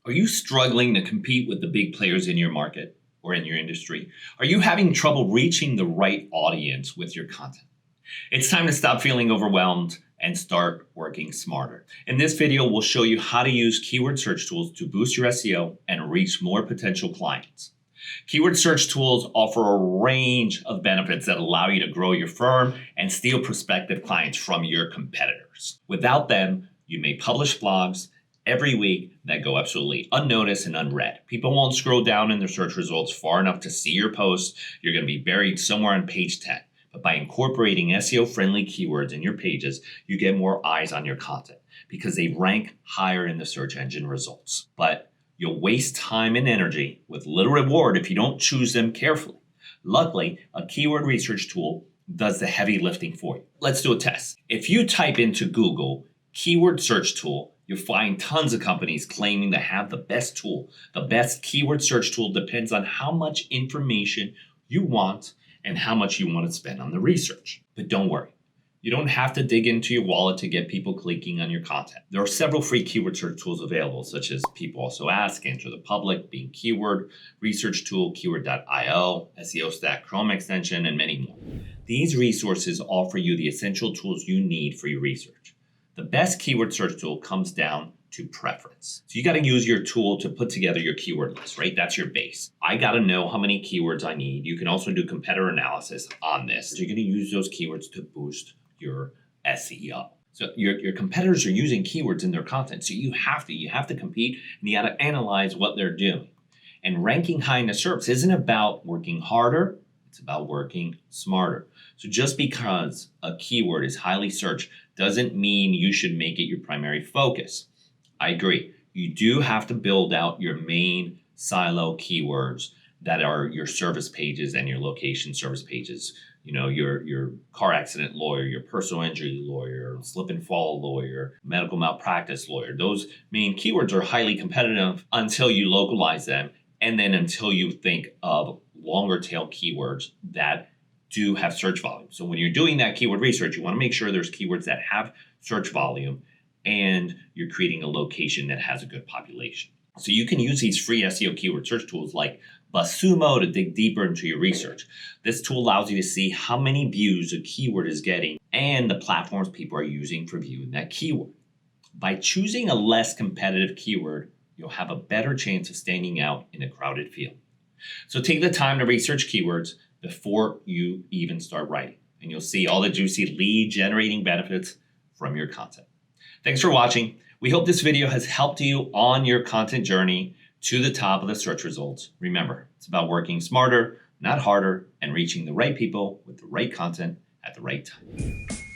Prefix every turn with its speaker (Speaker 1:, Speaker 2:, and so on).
Speaker 1: Are you struggling to compete with the big players in your market or in your industry? Are you having trouble reaching the right audience with your content? It's time to stop feeling overwhelmed and start working smarter. In this video, we'll show you how to use keyword search tools to boost your SEO and reach more potential clients. Keyword search tools offer a range of benefits that allow you to grow your firm and steal prospective clients from your competitors. Without them, you may publish blogs every week that go absolutely unnoticed and unread. People won't scroll down in their search results far enough to see your post. You're going to be buried somewhere on page 10. But by incorporating SEO-friendly keywords in your pages, you get more eyes on your content because they rank higher in the search engine results. But you'll waste time and energy with little reward if you don't choose them carefully. Luckily, a keyword research tool does the heavy lifting for you. Let's do a test. If you type into Google keyword search tool, you'll find tons of companies claiming to have the best tool. The best keyword search tool depends on how much information you want and how much you want to spend on the research. But don't worry. You don't have to dig into your wallet to get people clicking on your content. There are several free keyword search tools available, such as People Also Ask, Answer the Public, Bing Keyword, Research Tool, Keyword.io, SEO Stack Chrome Extension, and many more. These resources offer you the essential tools you need for your research. The best keyword search tool comes down to preference. So you got to use your tool to put together your keyword list, right? That's your base. I got to know how many keywords I need. You can also do competitor analysis on this. You're going to use those keywords to boost your SEO. So your competitors are using keywords in their content. So you have to compete, and you got to analyze what they're doing. And ranking high in the SERPs isn't about working harder. It's about working smarter. So just because a keyword is highly searched doesn't mean you should make it your primary focus. I agree. You do have to build out your main silo keywords that are your service pages and your location service pages. You know, your car accident lawyer, your personal injury lawyer, slip and fall lawyer, medical malpractice lawyer. Those main keywords are highly competitive until you localize them, and then until you think of longer tail keywords that do have search volume. So when you're doing that keyword research, you want to make sure there's keywords that have search volume and you're creating a location that has a good population. So you can use these free SEO keyword search tools like BuzzSumo to dig deeper into your research. This tool allows you to see how many views a keyword is getting and the platforms people are using for viewing that keyword. By choosing a less competitive keyword, you'll have a better chance of standing out in a crowded field. So take the time to research keywords before you even start writing, and you'll see all the juicy lead generating benefits from your content. Thanks for watching. We hope this video has helped you on your content journey to the top of the search results. Remember, it's about working smarter, not harder, and reaching the right people with the right content at the right time.